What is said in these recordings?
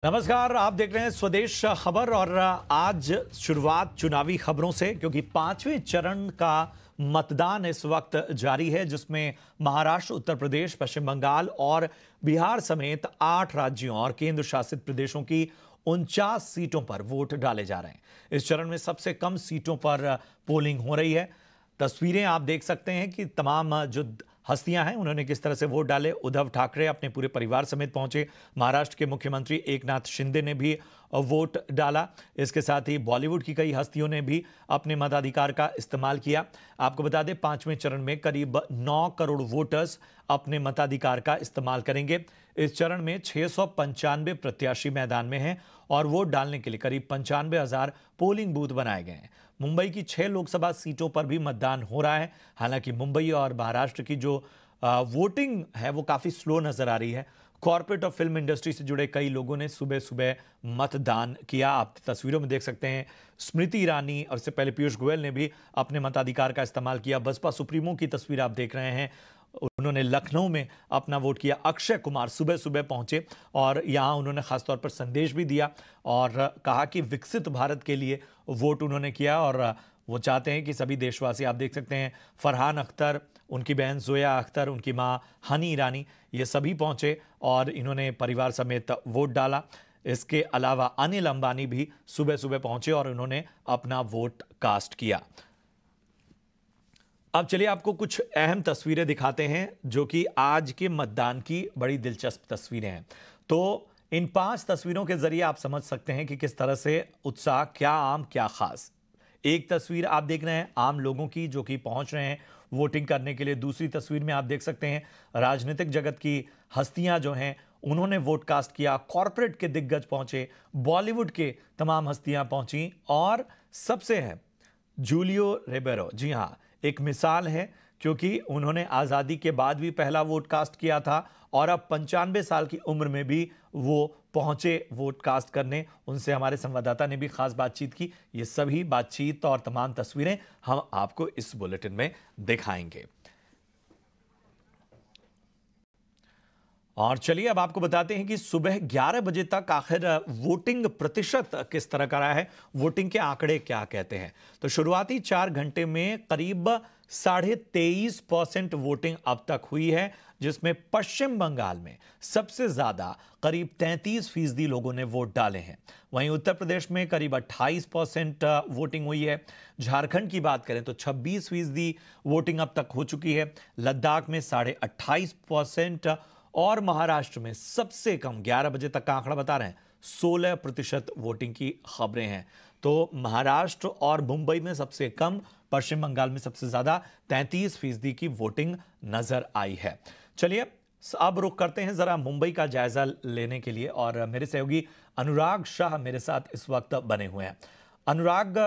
नमस्कार, आप देख रहे हैं स्वदेश खबर और आज शुरुआत चुनावी खबरों से, क्योंकि पांचवें चरण का मतदान इस वक्त जारी है, जिसमें महाराष्ट्र, उत्तर प्रदेश, पश्चिम बंगाल और बिहार समेत 8 राज्यों और केंद्र शासित प्रदेशों की 49 सीटों पर वोट डाले जा रहे हैं। इस चरण में सबसे कम सीटों पर पोलिंग हो रही है। तस्वीरें आप देख सकते हैं कि तमाम जो हस्तियां हैं उन्होंने किस तरह से वोट डाले। उद्धव ठाकरे अपने पूरे परिवार समेत पहुंचे। महाराष्ट्र के मुख्यमंत्री एकनाथ शिंदे ने भी वोट डाला। इसके साथ ही बॉलीवुड की कई हस्तियों ने भी अपने मताधिकार का इस्तेमाल किया। आपको बता दें, पांचवें चरण में करीब 9 करोड़ वोटर्स अपने मताधिकार का इस्तेमाल करेंगे। इस चरण में 695 प्रत्याशी मैदान में हैं और वोट डालने के लिए करीब 95,000 पोलिंग बूथ बनाए गए हैं। मुंबई की 6 लोकसभा सीटों पर भी मतदान हो रहा है। हालांकि मुंबई और महाराष्ट्र की जो वोटिंग है वो काफी स्लो नजर आ रही है। कॉर्पोरेट और फिल्म इंडस्ट्री से जुड़े कई लोगों ने सुबह सुबह मतदान किया। आप तस्वीरों में देख सकते हैं, स्मृति ईरानी और इससे पहले पीयूष गोयल ने भी अपने मताधिकार का इस्तेमाल किया। बसपा सुप्रीमो की तस्वीर आप देख रहे हैं, उन्होंने लखनऊ में अपना वोट किया। अक्षय कुमार सुबह सुबह पहुंचे और यहां उन्होंने खासतौर पर संदेश भी दिया और कहा कि विकसित भारत के लिए वोट उन्होंने किया और वो चाहते हैं कि सभी देशवासी, आप देख सकते हैं फरहान अख्तर, उनकी बहन जोया अख्तर, उनकी मां हनी ईरानी, ये सभी पहुंचे और इन्होंने परिवार समेत वोट डाला। इसके अलावा अनिल अंबानी भी सुबह सुबह पहुंचे और उन्होंने अपना वोट कास्ट किया। अब चलिए आपको कुछ अहम तस्वीरें दिखाते हैं जो कि आज के मतदान की बड़ी दिलचस्प तस्वीरें हैं। तो इन 5 तस्वीरों के जरिए आप समझ सकते हैं कि किस तरह से उत्साह, क्या आम क्या खास। एक तस्वीर आप देख रहे हैं आम लोगों की जो कि पहुंच रहे हैं वोटिंग करने के लिए। दूसरी तस्वीर में आप देख सकते हैं राजनीतिक जगत की हस्तियां जो हैं उन्होंने वोट कास्ट किया। कॉर्पोरेट के दिग्गज पहुंचे, बॉलीवुड के तमाम हस्तियां पहुंची और सबसे है जूलियो रिबेरो। जी हां, एक मिसाल है क्योंकि उन्होंने आज़ादी के बाद भी पहला वोट कास्ट किया था और अब 95 साल की उम्र में भी वो पहुंचे वोट कास्ट करने। उनसे हमारे संवाददाता ने भी खास बातचीत की। ये सभी बातचीत और तमाम तस्वीरें हम आपको इस बुलेटिन में दिखाएंगे। और चलिए अब आपको बताते हैं कि सुबह 11 बजे तक आखिर वोटिंग प्रतिशत किस तरह का रहा है, वोटिंग के आंकड़े क्या कहते हैं। तो शुरुआती 4 घंटे में करीब 23.5% वोटिंग अब तक हुई है, जिसमें पश्चिम बंगाल में सबसे ज्यादा करीब 33% लोगों ने वोट डाले हैं। वहीं उत्तर प्रदेश में करीब 28% वोटिंग हुई है। झारखंड की बात करें तो 26% वोटिंग अब तक हो चुकी है। लद्दाख में 28.5% और महाराष्ट्र में सबसे कम 11 बजे तक का आंकड़ा बता रहे हैं 16% वोटिंग की खबरें हैं। तो महाराष्ट्र और मुंबई में सबसे कम, पश्चिम बंगाल में सबसे ज्यादा 33% की वोटिंग नजर आई है। चलिए अब रुख करते हैं जरा मुंबई का जायजा लेने के लिए और मेरे सहयोगी अनुराग शाह मेरे साथ इस वक्त बने हुए हैं। अनुराग,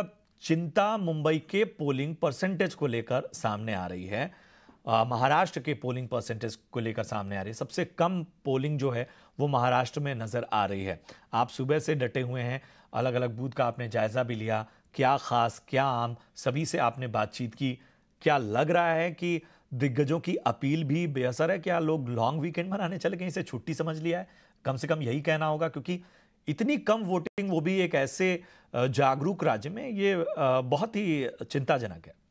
चिंता मुंबई के पोलिंग परसेंटेज को लेकर सामने आ रही है। महाराष्ट्र के पोलिंग परसेंटेज को लेकर सामने आ रही है। सबसे कम पोलिंग जो है वो महाराष्ट्र में नजर आ रही है। आप सुबह से डटे हुए हैं, अलग अलग बूथ का आपने जायजा भी लिया। क्या खास क्या आम, सभी से आपने बातचीत की। क्या लग रहा है कि दिग्गजों की अपील भी बेअसर है? क्या लोग लॉन्ग वीकेंड मनाने चले गए, इसे छुट्टी समझ लिया है? कम से कम यही कहना होगा, क्योंकि इतनी कम वोटिंग, वो भी एक ऐसे जागरूक राज्य में, ये बहुत ही चिंताजनक है।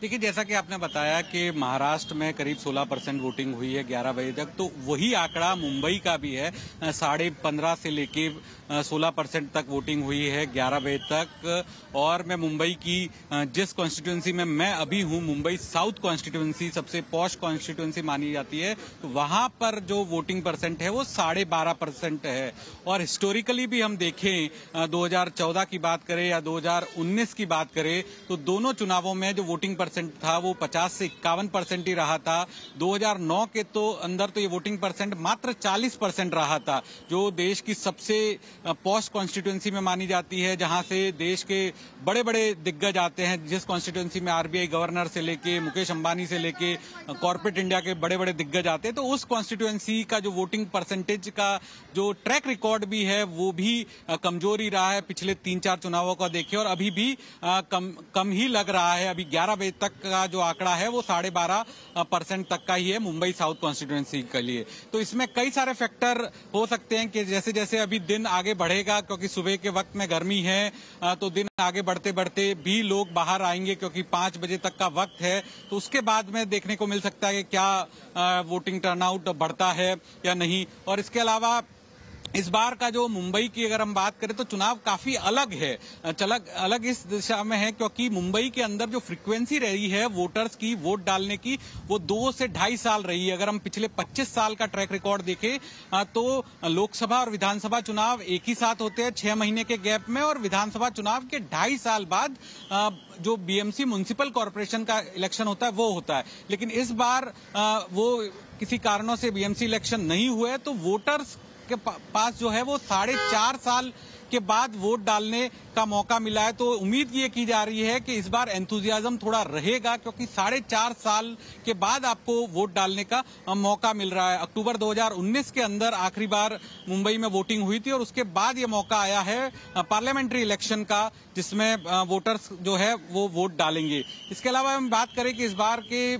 देखिए, जैसा कि आपने बताया कि महाराष्ट्र में करीब 16% वोटिंग हुई है 11 बजे तक, तो वही आंकड़ा मुंबई का भी है। 15.5 से लेके 16% तक वोटिंग हुई है 11 बजे तक। और मैं मुंबई की जिस कॉन्स्टिट्यूंसी में मैं अभी हूं, मुंबई साउथ कॉन्स्टिट्यूंसी सबसे पॉश कॉन्स्टिट्यूंसी मानी जाती है, तो वहां पर जो वोटिंग परसेंट है वो 12.5% है। और हिस्टोरिकली भी हम देखें, 2014 की बात करें या 2019 की बात करें, तो दोनों चुनावों में जो वोटिंग परसेंट था वो 50 से 51% ही रहा था। 2009 के तो अंदर तो ये वोटिंग परसेंट मात्र 40% रहा था, जो देश की सबसे पॉश कॉन्स्टिट्यूंसी में मानी जाती है, जहां से देश के बड़े बड़े दिग्गज आते हैं। जिस कॉन्स्टिट्यूंसी में आरबीआई गवर्नर से लेके मुकेश अंबानी से लेके कॉर्पोरेट इंडिया के बड़े बड़े दिग्गज आते हैं, तो उस कॉन्स्टिट्यूंसी का जो वोटिंग परसेंटेज का जो ट्रैक रिकॉर्ड भी है वो भी कमजोर ही रहा है। पिछले 3-4 चुनावों का देखें और अभी भी कम ही लग रहा है। अभी 11 बजे तक का जो आंकड़ा है वो 12.5% तक का ही है मुंबई साउथ कॉन्स्टिट्यूएंसी के लिए। तो इसमें कई सारे फैक्टर हो सकते हैं कि जैसे जैसे अभी दिन आगे बढ़ेगा, क्योंकि सुबह के वक्त में गर्मी है, तो दिन आगे बढ़ते बढ़ते भी लोग बाहर आएंगे, क्योंकि 5 बजे तक का वक्त है। तो उसके बाद में देखने को मिल सकता है कि क्या वोटिंग टर्नआउट बढ़ता है या नहीं। और इसके अलावा इस बार का जो मुंबई की अगर हम बात करें तो चुनाव काफी अलग है, अलग इस दिशा में है क्योंकि मुंबई के अंदर जो फ्रीक्वेंसी रही है वोटर्स की वोट डालने की वो 2 से 2.5 साल रही है। अगर हम पिछले 25 साल का ट्रैक रिकॉर्ड देखें तो लोकसभा और विधानसभा चुनाव एक ही साथ होते हैं 6 महीने के गैप में, और विधानसभा चुनाव के 2.5 साल बाद जो बीएमसी म्युनिसिपल कॉर्पोरेशन का इलेक्शन होता है वो होता है। लेकिन इस बार वो किसी कारणों से बीएमसी इलेक्शन नहीं हुए, तो वोटर्स के पास जो है वो 4.5 साल के बाद वोट डालने का मौका मिला है। तो उम्मीद ये की जा रही है कि इस बार एंथुजियाज्म थोड़ा रहेगा, क्योंकि 4.5 साल के बाद आपको वोट डालने का मौका मिल रहा है। अक्टूबर 2019 के अंदर आखिरी बार मुंबई में वोटिंग हुई थी, और उसके बाद ये मौका आया है पार्लियामेंट्री इलेक्शन का, जिसमें वोटर्स जो है वो वोट डालेंगे। इसके अलावा हम बात करें कि इस बार के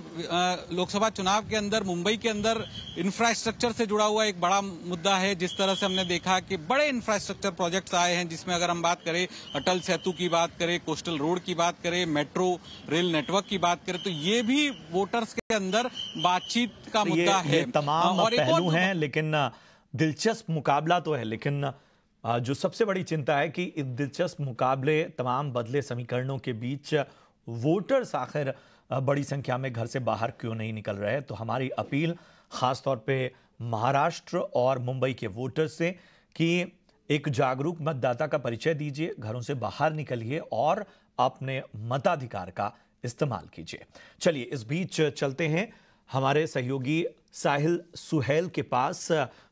लोकसभा चुनाव के अंदर मुंबई के अंदर इंफ्रास्ट्रक्चर से जुड़ा हुआ एक बड़ा मुद्दा है। जिस तरह से हमने देखा कि बड़े इंफ्रास्ट्रक्चर प्रोजेक्ट्स आए हैं, जिसमें अगर हम बात करें अटल सेतु की बात करें, कोस्टल रोड की बात करें, मेट्रो रेल नेटवर्क की बात करें, तो ये भी वोटर्स के अंदर बातचीत का मुद्दा है। ये तमाम पहलू हैं, लेकिन दिलचस्प मुकाबला तो है। लेकिन जो सबसे बड़ी चिंता है कि इस दिलचस्प मुकाबले, तमाम बदले समीकरणों के बीच वोटर्स आखिर बड़ी संख्या में घर से बाहर क्यों नहीं निकल रहे। तो हमारी अपील खासतौर पे महाराष्ट्र और मुंबई के वोटर्स से कि एक जागरूक मतदाता का परिचय दीजिए, घरों से बाहर निकलिए और अपने मताधिकार का इस्तेमाल कीजिए। चलिए इस बीच चलते हैं हमारे सहयोगी साहिल सुहेल के पास,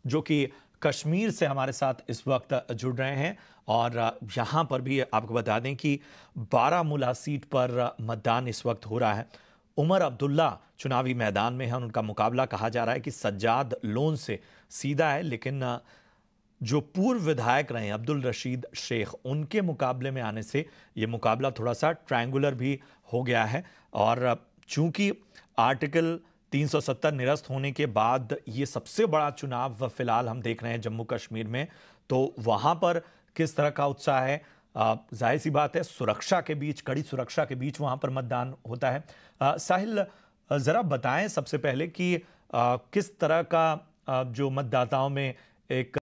जो कि कश्मीर से हमारे साथ इस वक्त जुड़ रहे हैं। और यहाँ पर भी आपको बता दें कि बारामूला सीट पर मतदान इस वक्त हो रहा है। उमर अब्दुल्ला चुनावी मैदान में है, उनका मुकाबला कहा जा रहा है कि सज्जाद लोन से सीधा है, लेकिन जो पूर्व विधायक रहे हैं अब्दुल रशीद शेख, उनके मुकाबले में आने से ये मुकाबला थोड़ा सा ट्रायंगुलर भी हो गया है। और चूंकि आर्टिकल 370 निरस्त होने के बाद ये सबसे बड़ा चुनाव फिलहाल हम देख रहे हैं जम्मू कश्मीर में, तो वहां पर किस तरह का उत्साह है। जाहिर सी बात है, सुरक्षा के बीच, कड़ी सुरक्षा के बीच वहां पर मतदान होता है। साहिल, जरा बताएं सबसे पहले कि किस तरह का जो मतदाताओं में एक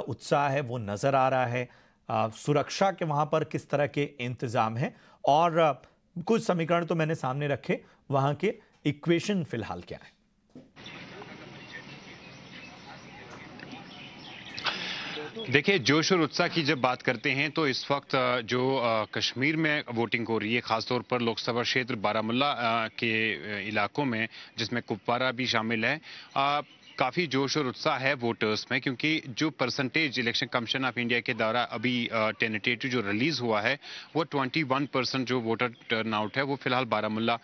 उत्साह है वो नजर आ रहा है, सुरक्षा के वहां पर किस तरह के इंतजाम हैं, और कुछ समीकरण तो मैंने सामने रखे, वहां के इक्वेशन फिलहाल क्या है। देखिए, जोश और उत्साह की जब बात करते हैं तो इस वक्त जो कश्मीर में वोटिंग हो रही है, खासतौर पर लोकसभा क्षेत्र बारामूला के इलाकों में, जिसमें कुपवारा भी शामिल है, काफी जोश और उत्साह है वोटर्स में, क्योंकि जो percentage election commission of India के द्वारा अभी टेंटेटिव जो रिलीज हुआ है वो 21% जो वोटर टर्नआउट है वो फिलहाल बारामूला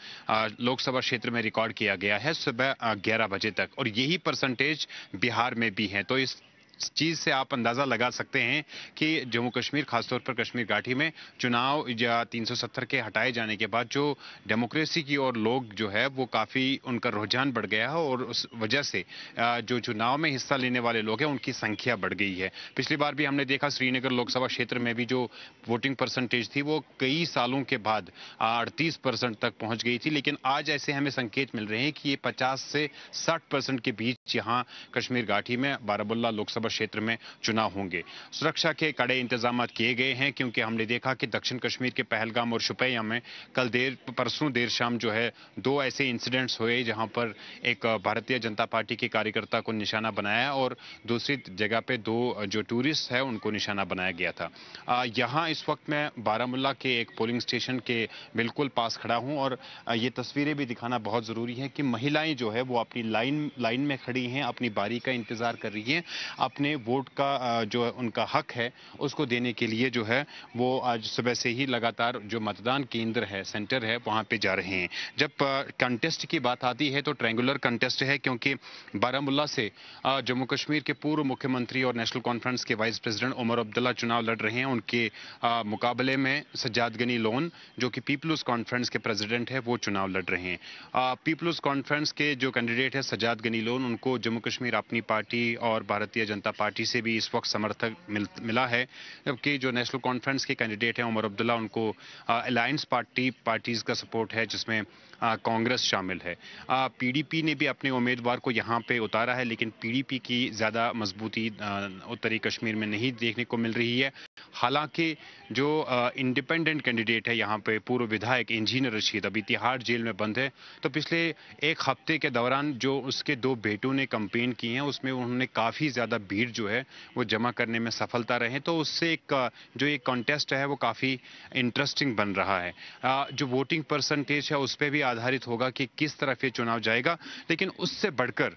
लोकसभा क्षेत्र में रिकॉर्ड किया गया है सुबह 11 बजे तक, और यही परसेंटेज बिहार में भी है। तो इस चीज से आप अंदाजा लगा सकते हैं कि जम्मू कश्मीर, खासतौर पर कश्मीर घाटी में चुनाव या 370 के हटाए जाने के बाद जो डेमोक्रेसी की ओर लोग जो है वो काफी उनका रुझान बढ़ गया है, और उस वजह से जो चुनाव में हिस्सा लेने वाले लोग हैं उनकी संख्या बढ़ गई है। पिछली बार भी हमने देखा श्रीनगर लोकसभा क्षेत्र में भी जो वोटिंग परसेंटेज थी वो कई सालों के बाद 38% तक पहुंच गई थी, लेकिन आज ऐसे हमें संकेत मिल रहे हैं कि ये 50 से 60% के बीच यहाँ कश्मीर घाटी में बारामूला लोकसभा क्षेत्र में चुनाव होंगे। सुरक्षा के कड़े इंतजाम किए गए हैं, क्योंकि हमने देखा कि दक्षिण कश्मीर के पहलगाम और शुपियां में कल परसों देर शाम जो है 2 ऐसे इंसिडेंट्स हुए जहां पर एक भारतीय जनता पार्टी के कार्यकर्ता को निशाना बनाया और दूसरी जगह पे 2 जो टूरिस्ट है उनको निशाना बनाया गया था। यहां इस वक्त मैं बारामूला के एक पोलिंग स्टेशन के बिल्कुल पास खड़ा हूं, और ये तस्वीरें भी दिखाना बहुत जरूरी है कि महिलाएं जो है वो अपनी लाइन में खड़ी खड़ी हैं, अपनी बारी का इंतजार कर रही हैं, अपने वोट का जो उनका हक है उसको देने के लिए जो है वो आज सुबह से ही लगातार जो मतदान केंद्र है, सेंटर है, वहां पे जा रहे हैं। जब कंटेस्ट की बात आती है तो ट्रायंगुलर कंटेस्ट है, क्योंकि बारामुल्ला से जम्मू कश्मीर के पूर्व मुख्यमंत्री और नेशनल कॉन्फ्रेंस के वाइस प्रेसिडेंट उमर अब्दुल्ला चुनाव लड़ रहे हैं। उनके मुकाबले में सज्जाद गनी लोन, जो कि पीपल्स कॉन्फ्रेंस के प्रेसिडेंट है, वो चुनाव लड़ रहे हैं। पीपल्स कॉन्फ्रेंस के जो कैंडिडेट है सज्जाद गनी लोन, उनको जम्मू कश्मीर अपनी पार्टी और भारतीय जनता पार्टी से भी इस वक्त समर्थक मिला है, जबकि जो नेशनल कॉन्फ्रेंस के कैंडिडेट हैं उमर अब्दुल्ला, उनको अलायंस पार्टीज का सपोर्ट है, जिसमें कांग्रेस शामिल है। पीडीपी ने भी अपने उम्मीदवार को यहां पे उतारा है, लेकिन पीडीपी की ज्यादा मजबूती उत्तरी कश्मीर में नहीं देखने को मिल रही है। हालांकि जो इंडिपेंडेंट कैंडिडेट है यहां पे, पूर्व विधायक इंजीनियर रशीद, अभी तिहाड़ जेल में बंद है, तो पिछले एक हफ्ते के दौरान जो उसके 2 बेटों ने कैंपेन की है, उसमें उन्होंने काफी ज्यादा भीड़ जो है वो जमा करने में सफलता रहे, तो उससे जो एक कॉन्टेस्ट है वो काफी इंटरेस्टिंग बन रहा है। जो वोटिंग परसेंटेज है उस पर भी आधारित होगा कि किस तरफ ये चुनाव जाएगा, लेकिन उससे बढ़कर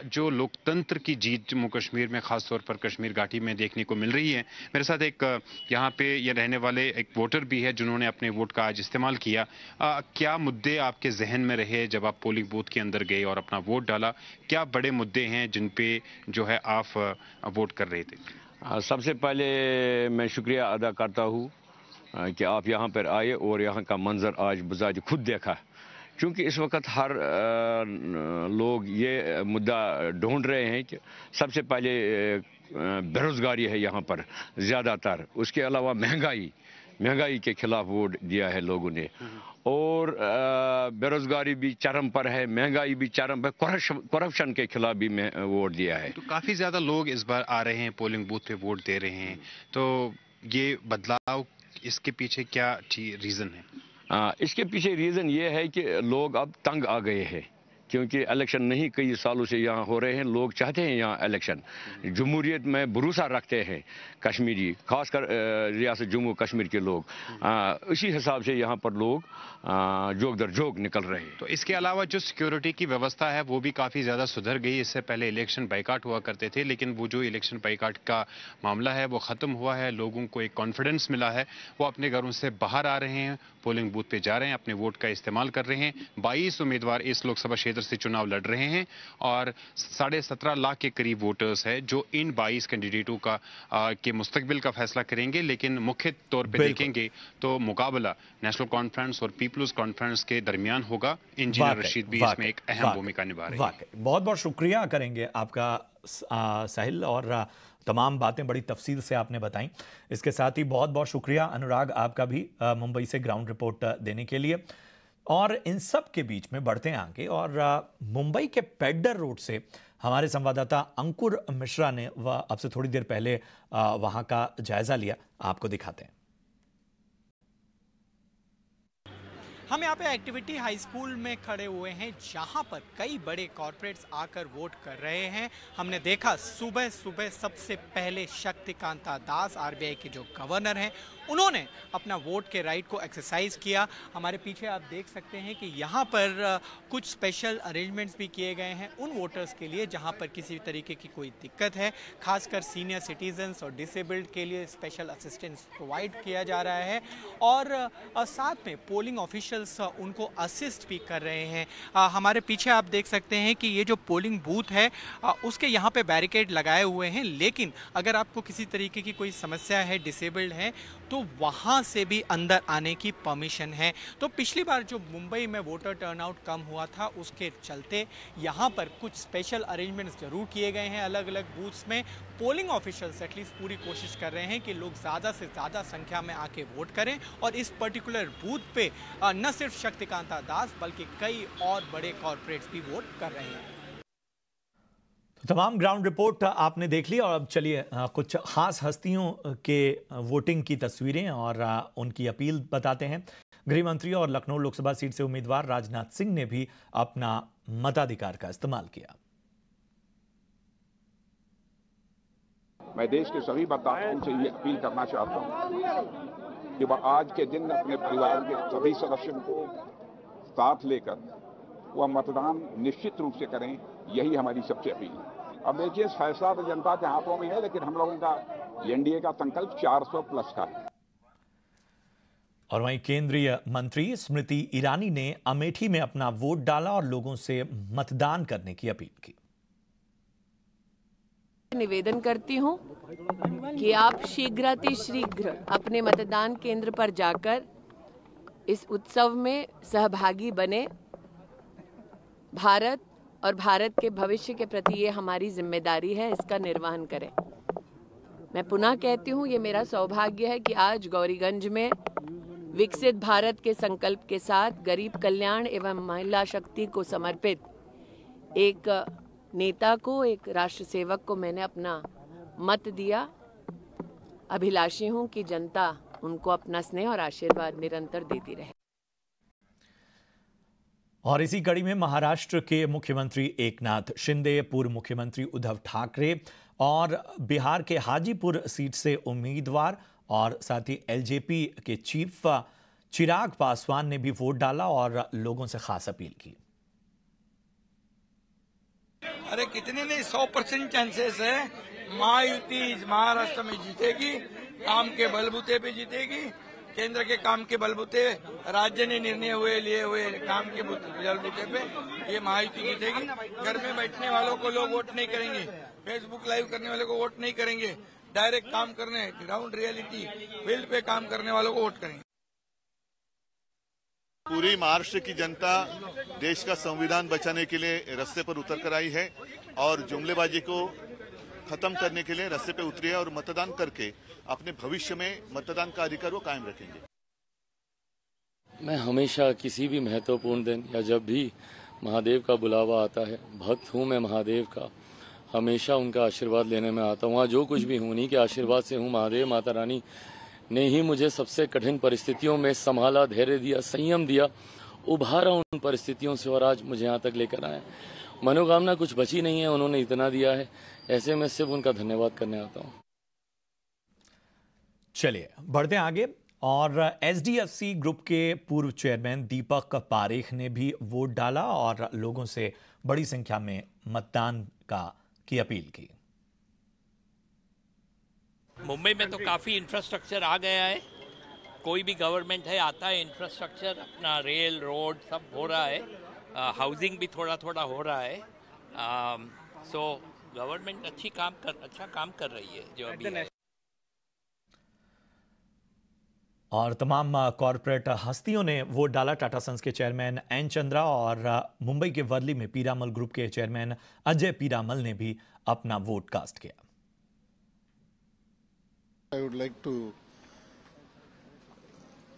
जो लोकतंत्र की जीत जम्मू कश्मीर में, खासतौर पर कश्मीर घाटी में देखने को मिल रही है। मेरे साथ एक यहाँ पे ये रहने वाले एक वोटर भी है जिन्होंने अपने वोट का आज इस्तेमाल किया। क्या मुद्दे आपके जहन में रहे जब आप पोलिंग बूथ के अंदर गए और अपना वोट डाला? क्या बड़े मुद्दे हैं जिन पे जो है आप वोट कर रहे थे? सबसे पहले मैं शुक्रिया अदा करता हूँ कि आप यहाँ पर आए और यहाँ का मंजर आज बजाज खुद देखा, क्योंकि इस वक्त हर लोग ये मुद्दा ढूंढ रहे हैं कि सबसे पहले बेरोजगारी है यहाँ पर ज़्यादातर, उसके अलावा महंगाई के खिलाफ वोट दिया है लोगों ने, और बेरोजगारी भी चरम पर है, महंगाई भी चरम पर, करप्शन के खिलाफ भी वोट दिया है। तो काफ़ी ज़्यादा लोग इस बार आ रहे हैं, पोलिंग बूथ पे वोट दे रहे हैं, तो ये बदलाव, इसके पीछे क्या रीज़न है? इसके पीछे रीज़न ये है कि लोग अब तंग आ गए हैं, क्योंकि इलेक्शन नहीं कई सालों से यहाँ हो रहे हैं। लोग चाहते हैं यहाँ इलेक्शन, जमहूरियत में भरोसा रखते हैं कश्मीरी, खासकर रियासत जम्मू कश्मीर के लोग। इसी हिसाब से यहाँ पर लोग जोग दर जोग निकल रहे हैं। तो इसके अलावा जो सिक्योरिटी की व्यवस्था है वो भी काफ़ी ज़्यादा सुधर गई। इससे पहले इलेक्शन बाइकाट हुआ करते थे, लेकिन वो जो इलेक्शन बाइकाट का मामला है वो ख़त्म हुआ है। लोगों को एक कॉन्फिडेंस मिला है, वो अपने घरों से बाहर आ रहे हैं, पोलिंग बूथ पे जा रहे हैं, अपने वोट का इस्तेमाल कर रहे हैं। 22 उम्मीदवार इस लोकसभा क्षेत्र से चुनाव लड़ रहे हैं और 17.5 लाख के करीब वोटर्स है जो इन 22 कैंडिडेटों का के मुस्तकबिल का फैसला करेंगे। लेकिन मुख्य तौर पे देखेंगे तो मुकाबला नेशनल कॉन्फ्रेंस और पीपल्स कॉन्फ्रेंस के दरमियान होगा। इंजीनियर रशीद भी इसमें एक अहम भूमिका निभा रहे हैं। बहुत बहुत शुक्रिया करेंगे आपका साहिल, और तमाम बातें बड़ी तफसील से आपने बताई। इसके साथ ही बहुत बहुत शुक्रिया अनुराग आपका भी मुंबई से ग्राउंड रिपोर्ट देने के लिए। और इन सब के बीच में बढ़ते हैं आगे, और मुंबई के पेड्डर रोड से हमारे संवाददाता अंकुर मिश्रा ने अब से थोड़ी देर पहले वहां का जायजा लिया, आपको दिखाते हैं। हम यहाँ पे एक्टिविटी हाई स्कूल में खड़े हुए हैं, जहाँ पर कई बड़े कॉरपोरेट्स आकर वोट कर रहे हैं। हमने देखा सुबह सुबह सबसे पहले शक्तिकांता दास, आरबीआई के जो गवर्नर हैं, उन्होंने अपना वोट के राइट को एक्सरसाइज किया। हमारे पीछे आप देख सकते हैं कि यहाँ पर कुछ स्पेशल अरेंजमेंट्स भी किए गए हैं उन वोटर्स के लिए जहाँ पर किसी तरीके की कोई दिक्कत है। खासकर सीनियर सिटीजन्स और डिसेबल्ड के लिए स्पेशल असिस्टेंस प्रोवाइड किया जा रहा है, और साथ में पोलिंग ऑफिशियल्स उनको असिस्ट भी कर रहे हैं। हमारे पीछे आप देख सकते हैं कि ये जो पोलिंग बूथ है उसके यहाँ पे बैरिकेड लगाए हुए हैं, लेकिन अगर आपको किसी तरीके की कोई समस्या है, डिसेबल्ड है, तो वहाँ से भी अंदर आने की परमिशन है। तो पिछली बार जो मुंबई में वोटर टर्नआउट कम हुआ था, उसके चलते यहाँ पर कुछ स्पेशल अरेंजमेंट्स जरूर किए गए हैं अलग अलग बूथ्स में। पोलिंग ऑफिशियल्स एटलीस्ट पूरी कोशिश कर रहे हैं कि लोग ज़्यादा से ज़्यादा संख्या में आके वोट करें, और इस पर्टिकुलर बूथ पे न सिर्फ शक्तिकांता दास बल्कि कई और बड़े कॉरपोरेट्स भी वोट कर रहे हैं। तमाम ग्राउंड रिपोर्ट आपने देख ली, और अब चलिए कुछ खास हस्तियों के वोटिंग की तस्वीरें और उनकी अपील बताते हैं। गृह मंत्री और लखनऊ लोकसभा सीट से उम्मीदवार राजनाथ सिंह ने भी अपना मताधिकार का इस्तेमाल किया। मैं देश के सभी मतदाताओं से ये अपील करना चाहता हूं कि वह आज के दिन अपने परिवार के सभी सदस्यों को साथ लेकर वह मतदान निश्चित रूप से करें, यही हमारी सबसे अपील है। अब देखिए, फैसला तो जनता के हाथों में है, लेकिन हम लोगों का एनडीए का संकल्प 400 प्लस का है। और वहीं केंद्रीय मंत्री स्मृति ईरानी ने अमेठी में अपना वोट डाला और लोगों से मतदान करने की अपील की। निवेदन करती हूं कि आप शीघ्रातिशीघ्र अपने मतदान केंद्र पर जाकर इस उत्सव में सहभागी बने। भारत और भारत के भविष्य के प्रति ये हमारी जिम्मेदारी है, इसका निर्वहन करें। मैं पुनः कहती हूँ, ये मेरा सौभाग्य है कि आज गौरीगंज में विकसित भारत के संकल्प के साथ गरीब कल्याण एवं महिला शक्ति को समर्पित एक नेता को, एक राष्ट्र सेवक को मैंने अपना मत दिया। अभिलाषी हूँ कि जनता उनको अपना स्नेह और आशीर्वाद निरंतर देती रहे। और इसी कड़ी में महाराष्ट्र के मुख्यमंत्री एकनाथ शिंदे, पूर्व मुख्यमंत्री उद्धव ठाकरे और बिहार के हाजीपुर सीट से उम्मीदवार और साथ ही एलजेपी के चीफ चिराग पासवान ने भी वोट डाला और लोगों से खास अपील की। अरे कितने नहीं, 100% चांसेस है महायुति महाराष्ट्र में जीतेगी, काम के बलबूते पे जीतेगी। केंद्र के काम के बलबूते, राज्य ने निर्णय लिए हुए काम के बलबूते पे ये महायुति जीतेगी। घर में बैठने वालों को लोग वोट नहीं करेंगे, फेसबुक लाइव करने वालों को वोट नहीं करेंगे, डायरेक्ट काम करने, ग्राउंड रियलिटी फील्ड पे काम करने वालों को वोट करेंगे। पूरी महाराष्ट्र की जनता देश का संविधान बचाने के लिए रास्ते पर उतर कर आई है और जुमलेबाजी को खत्म करने के लिए रास्ते पे उतरी है और मतदान करके अपने भविष्य में मतदान का अधिकार वो कायम रखेंगे। मैं हमेशा किसी भी महत्वपूर्ण दिन या जब भी महादेव का बुलावा आता है, भक्त हूँ मैं महादेव का, हमेशा उनका आशीर्वाद लेने में आता हूँ। जो कुछ भी हूँ उन्हीं के आशीर्वाद से हूँ। महादेव माता रानी ने ही मुझे सबसे कठिन परिस्थितियों में संभाला, धैर्य दिया, संयम दिया, उभारा उन परिस्थितियों से और आज मुझे यहाँ तक लेकर आए। मनोकामना कुछ बची नहीं है, उन्होंने इतना दिया है, ऐसे में सिर्फ उनका धन्यवाद करने आता हूँ। चलिए बढ़ते आगे। और एचडीएफसी ग्रुप के पूर्व चेयरमैन दीपक पारेख ने भी वोट डाला और लोगों से बड़ी संख्या में मतदान की अपील की। मुंबई में तो काफ़ी इंफ्रास्ट्रक्चर आ गया है, कोई भी गवर्नमेंट है आता है, इंफ्रास्ट्रक्चर अपना रेल रोड सब हो रहा है, हाउसिंग भी थोड़ा थोड़ा हो रहा है। सो गवर्नमेंट अच्छा काम कर रही है जो अभी है। और तमाम कॉरपोरेट हस्तियों ने वोट डाला। टाटा सन्स के चेयरमैन एन चंद्रा और मुंबई के वर्ली में पीरामल ग्रुप के चेयरमैन अजय पीरामल ने भी अपना वोट कास्ट किया। I would like to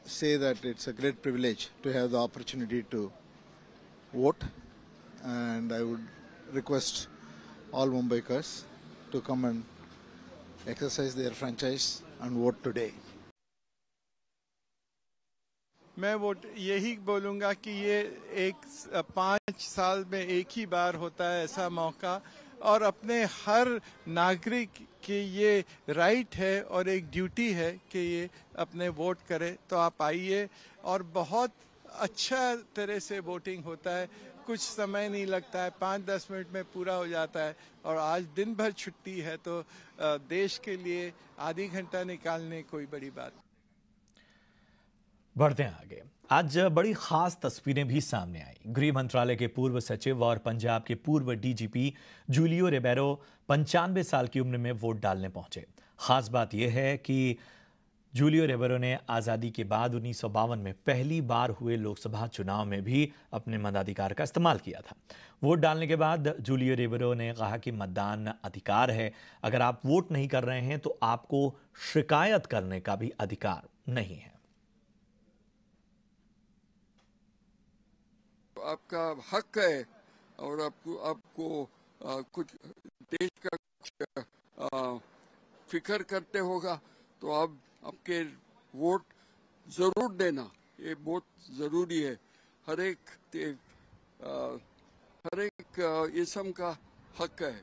say that it's a great privilege to have the opportunity to vote, and I would request all Mumbaikars to come and exercise their franchise and vote today. मैं vote यही बोलूँगा कि ये 5 साल में एक ही बार होता है ऐसा मौका, और अपने हर नागरिक की ये राइट है और एक ड्यूटी है कि ये अपने वोट करे। तो आप आइए, और बहुत अच्छा तरह से वोटिंग होता है, कुछ समय नहीं लगता है, 5-10 मिनट में पूरा हो जाता है। और आज दिन भर छुट्टी है तो देश के लिए आधी घंटा निकालने कोई बड़ी बात। बढ़ते हैं आगे। आज बड़ी खास तस्वीरें भी सामने आई। गृह मंत्रालय के पूर्व सचिव और पंजाब के पूर्व डीजीपी जूलियो रिबेरो 95 साल की उम्र में वोट डालने पहुंचे। खास बात यह है कि जूलियो रिबेरो ने आज़ादी के बाद 1952 में पहली बार हुए लोकसभा चुनाव में भी अपने मताधिकार का इस्तेमाल किया था। वोट डालने के बाद जूलियो रिबेरो ने कहा कि मतदान अधिकार है, अगर आप वोट नहीं कर रहे हैं तो आपको शिकायत करने का भी अधिकार नहीं है। आपका हक है और आपको कुछ देश का फिक्र करते होगा तो आप आपके वोट जरूर देना, ये बहुत जरूरी है। हर एक इसम का हक है।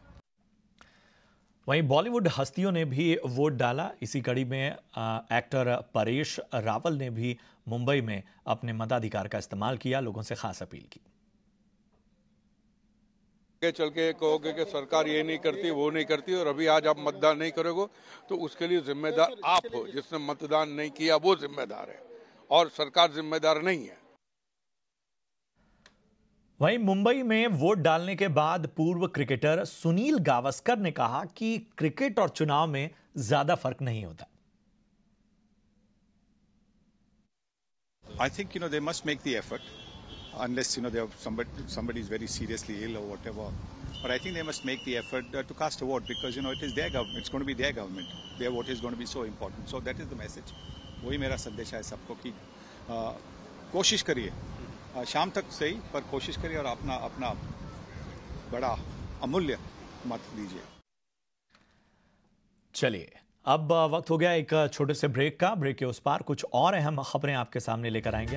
वहीं बॉलीवुड हस्तियों ने भी वोट डाला। इसी कड़ी में एक्टर परेश रावल ने भी मुंबई में अपने मताधिकार का इस्तेमाल किया, लोगों से खास अपील की। आगे चल के कहोगे कि सरकार ये नहीं करती वो नहीं करती और अभी आज आप मतदान नहीं करोगे तो उसके लिए जिम्मेदार आप हो। जिसने मतदान नहीं किया वो जिम्मेदार है और सरकार जिम्मेदार नहीं है। वहीं मुंबई में वोट डालने के बाद पूर्व क्रिकेटर सुनील गावस्कर ने कहा कि क्रिकेट और चुनाव में ज्यादा फर्क नहीं होता। I think they must make the effort, unless they have somebody is very seriously ill or whatever. But I think they must make the effort to cast a vote because it is their government. It's going to be their government. Their vote is going to be so important. So that is the message. वही मेरा संदेश है सबको कि कोशिश करिए, शाम तक सही पर कोशिश करिए और अपना बड़ा अमूल्य मत दीजिए। चलिए अब वक्त हो गया एक छोटे से ब्रेक का। ब्रेक के उस पार कुछ और अहम खबरें आपके सामने लेकर आएंगे।